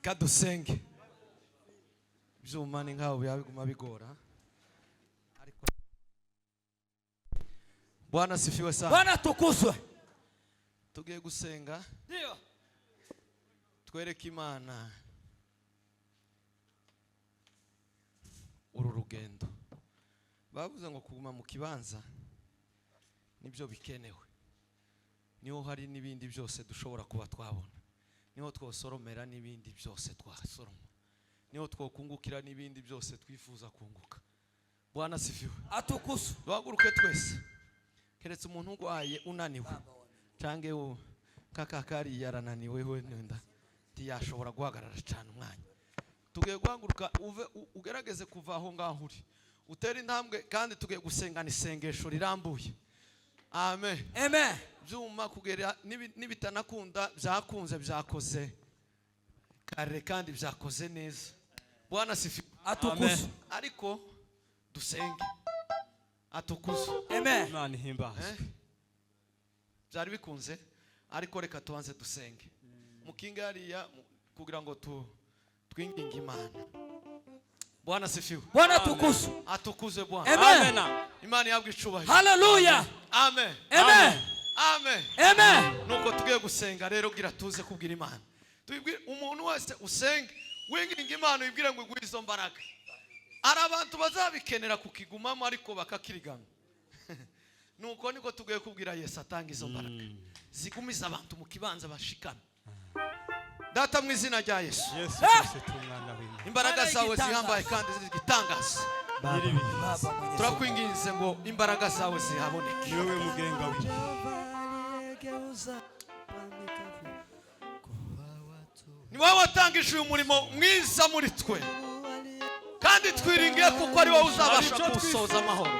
Kadusenge byumani ngaho byabiguma bigora ariko Bwana sifiwe sana. Bwana tukuzwe. Tugiye gusenga. Ndio. Twereke Imana uru rugendo. Bavuze ngo kuguma mu kibanza nibyo bikenewe. Niho hari nibindi byose dushobora kuba twabona. Niho twosoromera nibindi byose twasoroma. Niho twokungukira nibindi byose twifuza kunguka. Bwana sifiwe. Atukuzwe. Duhaguruke twese. Keretse umuntu ugwaye unaniwe. Cange kakakari yarananiwe we nenda. Tiyashobora guhagarara cyane umwanya. Tugiye guhaguruka ugerageze kuva aho ngaho uri. Utera intambwe kandi tugiye gusengana isengesho rirambuye. Amen. Amen. Byuma kugera nibitanakunda byakunze byakoze kare kandi byakoze neza. Bwana sifiwe. Atukuzwe. Ariko dusenge. Atukuzwe. Amen. Imana ihimbaze. Byari bikunze ariko reka tubanze dusenge. Mukinga hariya kugira ngo twinginge Imana. Bwana sifiwe. Bwana tukuzwe. Atukuzwe Bwana. Amen. Imana yabwe icubahiro. Hallelujah. Amen. Amen. Amen. Amen. Nuko tugiye gusenga rero gira tuze kubwira Imana. Tubwire umuntu wese usenge winginga Imana ibwire ngo iguhe izo mbaraga. Ari abantu bazabikenera kukigumamo ariko bakakirigama. Nuko niko tugiye kubwira Yesu atanga izo mbaraga zigumiza abantu mu kibanza bashikana. Data mu izina rya Yesu, Yesu Kristo umwana w'Imana, imbaraga zawe zihambaye kandi zigitangaza. Turakwinginze ngo imbaraga zawe zihaboneke. ni wowe mugenga w'Imana. Ni wowe watangije uyu murimo mwiza muri twe, kandi twiringiye kuko ari wowe uzabasha kuwusoza amahoro.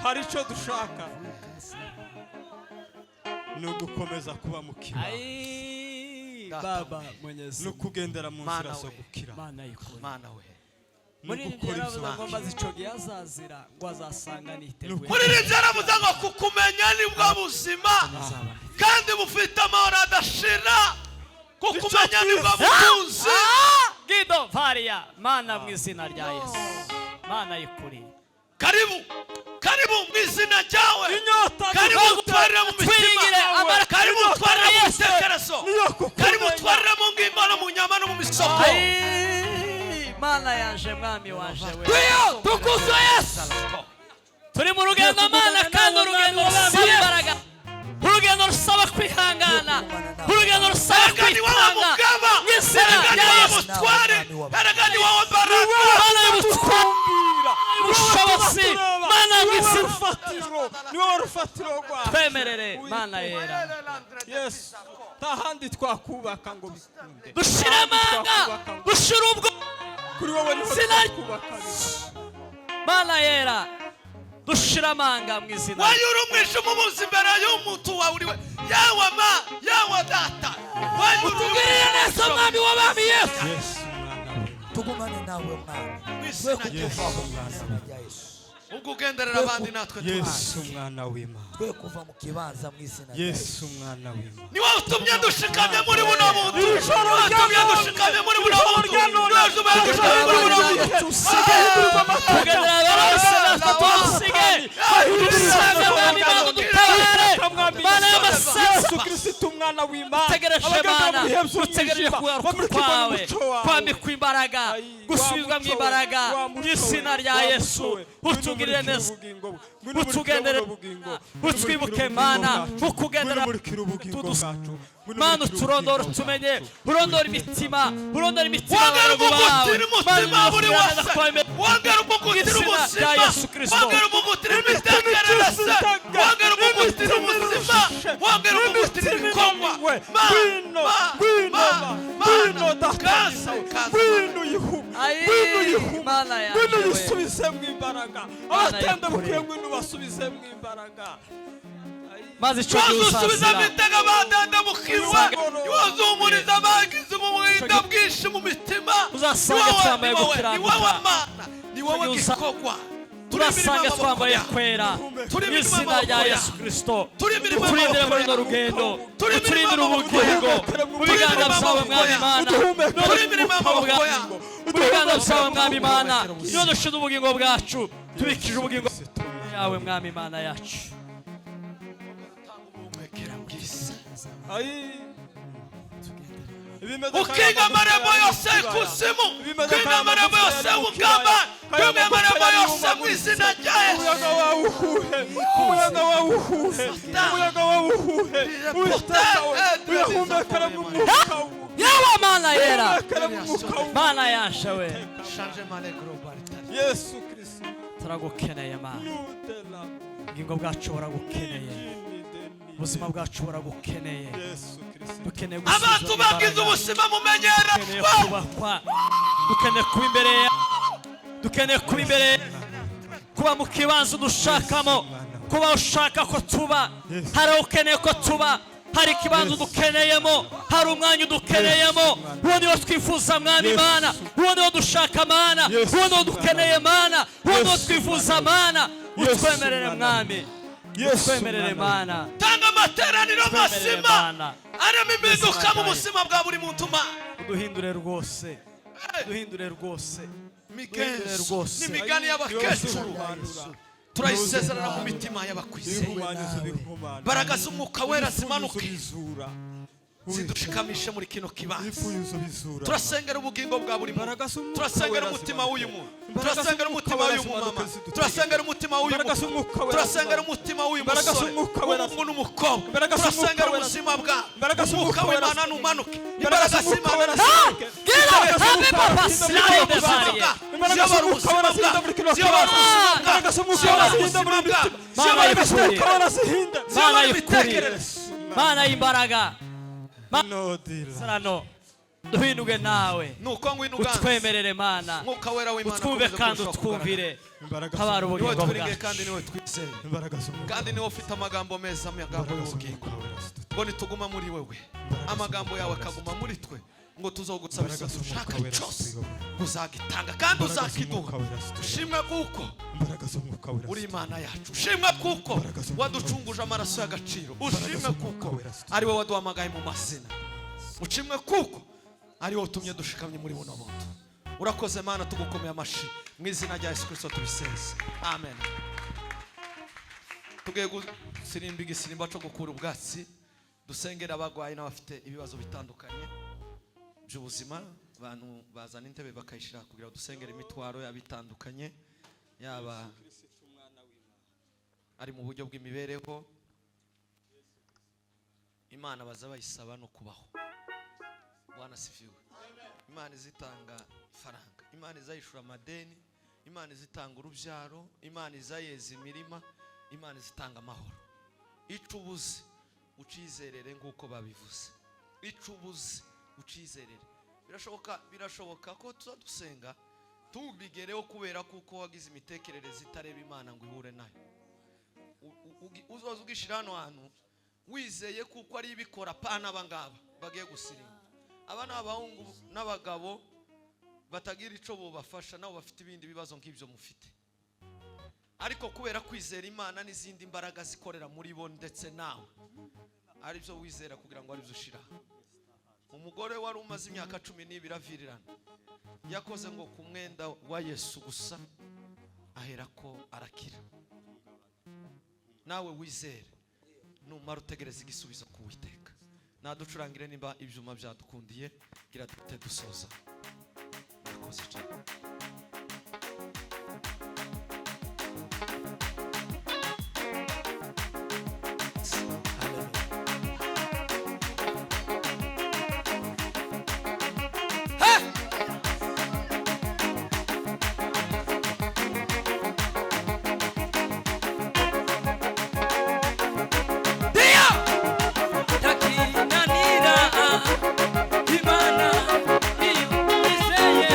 Hari icyo dushaka ni ugukomeza kuba mu kiba, Baba Mwenyezi, ni ukugendera mu nzira zo gukira. Mana y'ukuri. Mana we, Muri ibyo yaravuze ngo maze ico gihe azazira ngo azasanga niteguye. muri ibyo yaravuze ngo kukumenya nibwo buzima kandi bufite amahoro adashira. Kukumenya nibwo butunzi. Gido Varia, Mana mu izina rya Yesu. Mana y'ukuri. Karibu, karibu mu izina ryawe. Inyota Karibu utwarire mu mitima, karibu utwarire mu bitekerezo, karibu utwarire mu ngimba no mu nyama no mu misoko. Mana yanje mwami wanje we. Tukuzwe Yesu. Turi mu rugendo Mana, kandi urugendo rusaba imbaraga, urugendo rusaba kwihangana, urugendo rusaba kwitanga mu izina rya Yesu. Eragani wawe mbaraga, Mana y'ubutwambira ubushobozi, Mana y'izina, ni wowe rufatiro rwawe. twemerere Mana yera, Yesu, nta handi twakubaka ngo bikunde. dushire amanga, dushire ubwo Kuri wowe niho Sinari- twakubaka. Mana yera, dushire amanga mu izina. wanyura umwijima umuzi imbere y'umuntu wawe uriwe. Yawe ma, yawe data, wanyura Tugirire neza mwami w'abami Yesu. Yesu umwana w'Imana, tugumane nawe mwana mu twe izina rya kukuvaho mu Yesu. izina rya Yesu ubwo ugenderera abandi natwe Yesu umwana w'Imana, twe kuva mu kibanza mu izina rya Yesu Yesu umwana w'Imana. ni wowe utumye dushikamye muri buno buntu, ni wowe utumye dushikamye muri buno buntu, ni wowe utumye dushikamye muri buno buntu. Tugendera bose natwe tubasige, dusanga mwami Mana udutabare, Mana y'amasensa. Yesu Kristo umwana w'Imana, Tegereje Mana, dutegereje kugaruka kwawe, kwambikwa imbaraga, gusubizwa mu imbaraga mu izina rya Yesu. Utugirire neza, utugendere, utwibuke Mana, ukugendera Mana, uturondora utumenye, urondora imitima, urondora imitima Wongera y'abantu bawe, umugutira umutima buri wese, wongera umugutira ubuzima, wongera umugutira imitekerereze, wongera umugutira ubuzima, wongera umugutira ibikorwa. Mana yanjye we. uyisubize mu imbaraga, abatenda bukwiye ngo ubasubize mu imbaraga. Maze icyo gihe Wazusubiza uzazira, imitego badandabukirwa, wazumuriza abagize ubumuga bwinshi mu mitima. uzasanga twambaye Ni wowe gukiranuka, Mana, ni wowe gikorwa. turasanga twambaye kwera mu izina rya Yesu Kristo. Uturindire muri runo rugendo, uturindire ubugingo mu biganza byawe mwami Mana, mu biganza byawe mwami Mana, niyo dushize ubugingo bwacu, tubikije ubugingo yawe mwami Mana yacu. Ukinga amarembo yose y'ikuzimu, ukinga amarembo yose y'ubugamba, ukinga amarembo yose mu izina rya Yesu. Umuyaga wawe uhuhe, umuyaga wawe uhuhe, umuyaga wawe uhuhe, Uwiteka we, uyahumekere mu mwuka we, Yawe Mana yera, uyahumekere mu mwuka we. Mana yanshe we, Yesu Kristo, turagukeneye Mana, nudela, ubugingo bwacu buragukeneye, ubuzima bwacu buragukeneye, Yesu Kristo. dukeneye Abantu gusubizwa bagize imbaraga, ubuzima mumenyere, dukeneye kubakwa, dukeneye kuba imbere ya, dukeneye kuba imbere, kuba mu kibanza dushakamo, kuba ushaka ko tuba, hari ukeneye ko tuba, hari ikibanza udukeneyemo, hari umwanya udukeneyemo. Uwo niwo twifuza mwami Mana, uwo niwo dushaka Mana, uwo niwo dukeneye Mana, uwo niwo twifuza Mana. Utwemerere mwami, utwemerere Mana, tanga amateraniro utwemerere mazima Mana, arimo impinduka mu buzima bwa buri muntu. uduhindure rwose, uduhindure rwose, uduhindure rwose. n'imigani y'abakecuru turayisezerana mu mitima y'abakwizeye. Ibihumanizo bihumana, Imbaraga z'umwuka wera zimanuke, zidushikamishe muri kino kibanza. Ifuzo bizura. Turasengera ubugingo bwa buri muntu. Imbaraga z'umwuka Turasengera wera umutima w'uyu muntu. Imbaraga Turasengera z'umwuka umutima wera w'uyu mama. zimanuke Turasengera umutima w'uyu Imbaraga muntu. z'umwuka wera Turasengera zimanuke. umutima w'uyu Imbaraga musore. z'umwuka wera Umuhungu n'umukobwa. Imbaraga z'umwuka Turasengera wera ubuzima bwa. Imbaraga z'umwuka Umwuka wera w'Imana numanuke. Imbaraga Imbaraga z'umwuka z'Imana wera zimanuke. Imbaraga Habe z'umwuka papa wera slide the Imbaraga barrier. z'umwuka wera zihinda muri kino kibanza. Imbaraga z'umwuka wera zihinda muri mitima. Mana Imbaraga y'ukuri. z'umwuka wera zihinda. Mana y'ukuri. Mana y'imbaraga. No deal. Sarano duhinduke nawe Nuko ngwino uganze. utwemerere Mana Mwuka wera w'Imana utwumve akomeze kandi kurushaho kugaragara. utwumvire Imbaraga tabara Niwe ubugingo twiringiye bwacu kandi niwe twizeye. Imbaraga z'umwuka Kandi niwe ufite amagambo meza, amagambo y'ubugingo. Ngo nituguma muri wewe, amagambo yawe akaguma muri twe, ngo tuzogusaba icyo dushaka cyose uzagitanga kandi uzakiduha. Ushimwe kuko Imbaraga z'umwuka wera uri Imana yacu. Ushimwe kuko waducunguje amaraso y'agaciro. Ushimwe kuko ari wowe waduhamagaye mu mazina. Ushimwe kuko ari wowe utumye dushikamye muri buno buntu. Urakoze Mana, tugukomeye amashi mu izina rya Yesu Kristo tubisenze, amen. Tugiye gusirimba igisimba cyo gukura ubwatsi, dusengera abagwayi n'abafite ibibazo bitandukanye by'ubuzima. Abantu bazana intebe bakayishira kugira dusengere imitwaro yabitandukanye, yaba ari mu buryo bw'imibereho. Imana baza bayisaba no kubaho. Bwana sifiwe. Imana izitanga faranga, Imana izayishura amadeni, Imana izitanga urubyaro, Imana izayeza imirima, Imana izitanga amahoro. Icubuze ucizerere nk'uko babivuze. Icubuze ucizerere. Birashoboka ko tuzadusenga tubigereho kubera kuko wagize imitekerereze itareba Imana ngo ihure nayo. Uzoza ugishira hano hantu wizeye kuko ari ibikora pana abangaba bagiye gusirimba. Aba n'abahungu n'abagabo batagira ico bobafasha, nabo bafite ibindi bibazo nk'ibyo mufite. Ariko kubera kwizera Imana n'izindi mbaraga zikorera muri bo ndetse nawe, ari byo wizera kugira ngo ari byo ushira. Umugore wari umaze imyaka 12 avirirana yakoze ngo ku mwenda wa Yesu gusa ahera ko arakira. Nawe wizere numara utegereza igisubizo ku Uwiteka. Naducurangire nimba ibyuma byadukundiye gira dute dusoza. Murakoze cyane. Imana iyo izeye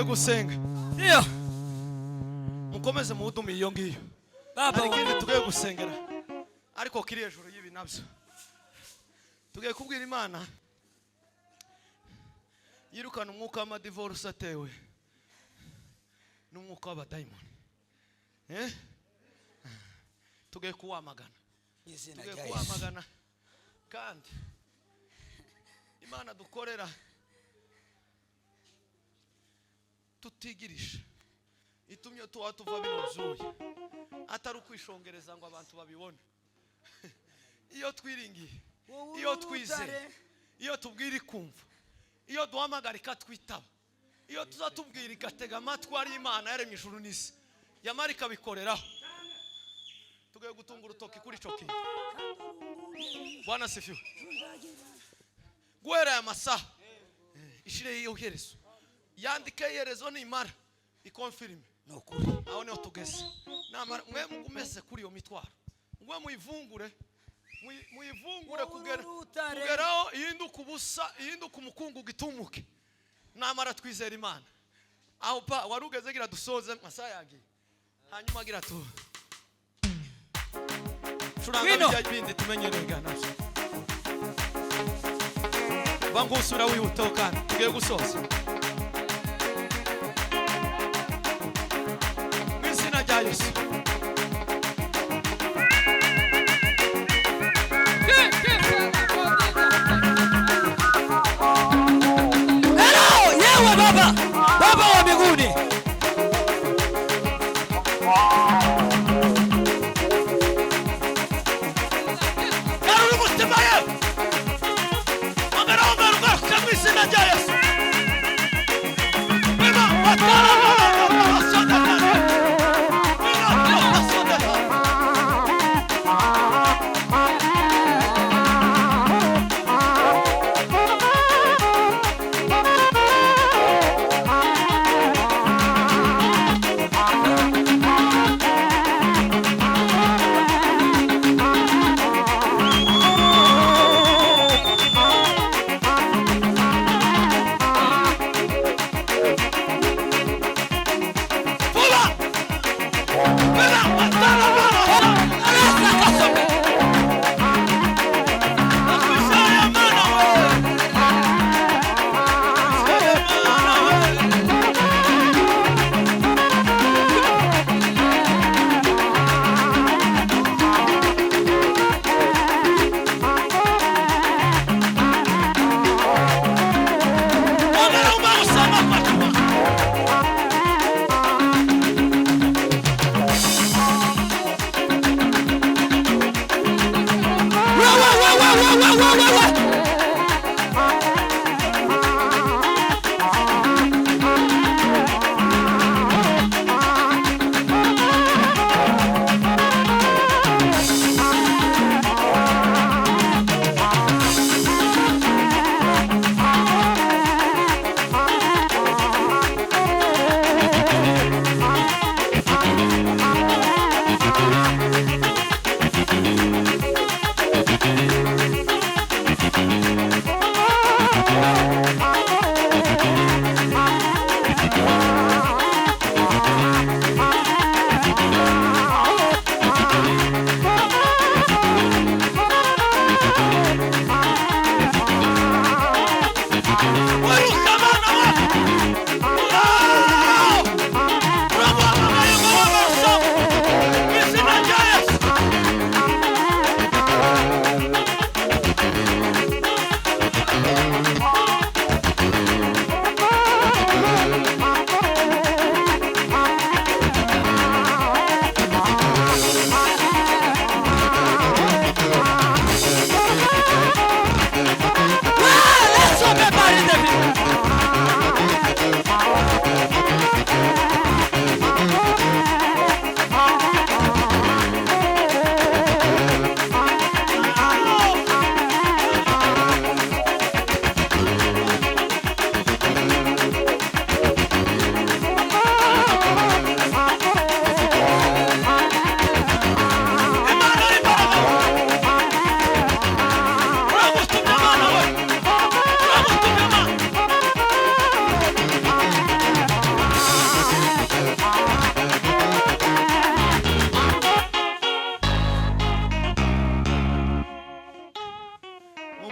gusenga Ndio. mukomeze muhudumiye iyo ngiyo Baba hari ikindi wa tugiye gusengera ariko kiri hejuru y'ibi nabyo tugiye kubwira Imana yirukana umwuka w'amadivorce atewe n'umwuka w'abadayimoni tugiye kuwamagana Izina tugiye rya Yesu. kuwamagana kandi Imana dukorera tutigirisha itumye tuba tuva bino byuya atari ukwishongereza ngo abantu babibone iyo twiringiye iyo twizeye iyo tubwira ikumva iyo duhamagara ikatwitaba iyo tuzatubwira igatega amatwi ari Imana yaremye ijuru n'isi yamara ikabikoreraho tugiye gutunga urutoki kuri ico kintu. Bwana sifiwe. Guhera aya masaha ishire iyo herezo yandike iherezo nimara ikonfirme Nukuri. aho niho tugeze namara mwe mugumeze kuri iyo mitwaro mwe muyivungure kugeraho ihinduka ubusa ihinduka umukungu gitumuke namara twizera Imana aho pa warugeze gira dusoze masaha yagiye hanyuma gira tu shuranga bijya bindi tumenyereye gana bangusura wihutokana tugiye gusoza mwizina rya Yesu. Yewe Baba, Baba wa mbinguni. Karuri mutima ye. Magara kamwisina rya Yesu. Bima batara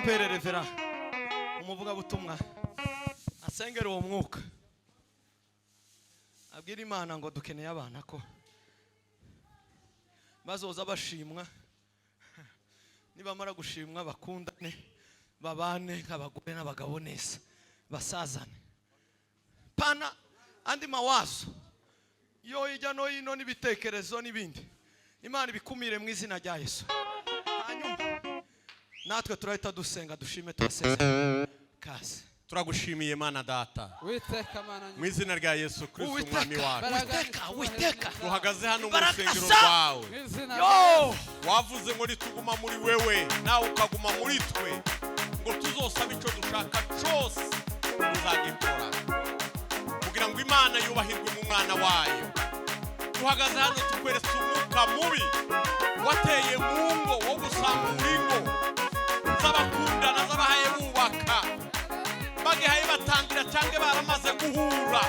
pere revera umuvuga butumwa asengera uwo mwuka abwira Imana ngo dukeneye abana ko bazoza bashimwa nibamara gushimwa bakundane babane nk'abagore n'abagabo neza basazane pana andi mawazo yo ijya no hino n'ibitekerezo n'ibindi Imana bikumire mu izina rya Yesu hanyuma natwe turahita dusenga dushime tubasezerane kaze turagushimiye Mana data Witeka Mana mu izina rya Yesu Kristo umwami wacu witeka duhagaze hano mu rusengero rwawe yo wavuze ngo nituguma muri wewe nawe ukaguma muri twe ngo tuzosaba icyo dushaka cyose tuzagikora kugira ngo Imana yubahirwe mu mwana wayo duhagaze hano tukweretse umwuka mubi wateye mu ngo wo gusambura ingo z'abakundana z'abahaye bubaka bagihaye batangira cyangwa baramaze guhura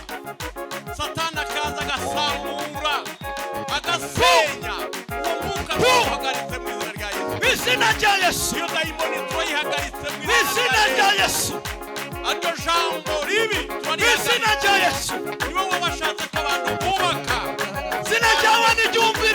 Satani akaza agasambura agasenya uwo mwuka tuhagaritse mu izina rya Yesu mu izina rya Yesu iyo dayimoni tuyihagaritse mu izina rya Yesu aryo jambo ribi mu izina rya Yesu niwe wabashatse ko abantu bubaka izina ryawe n'iryumvi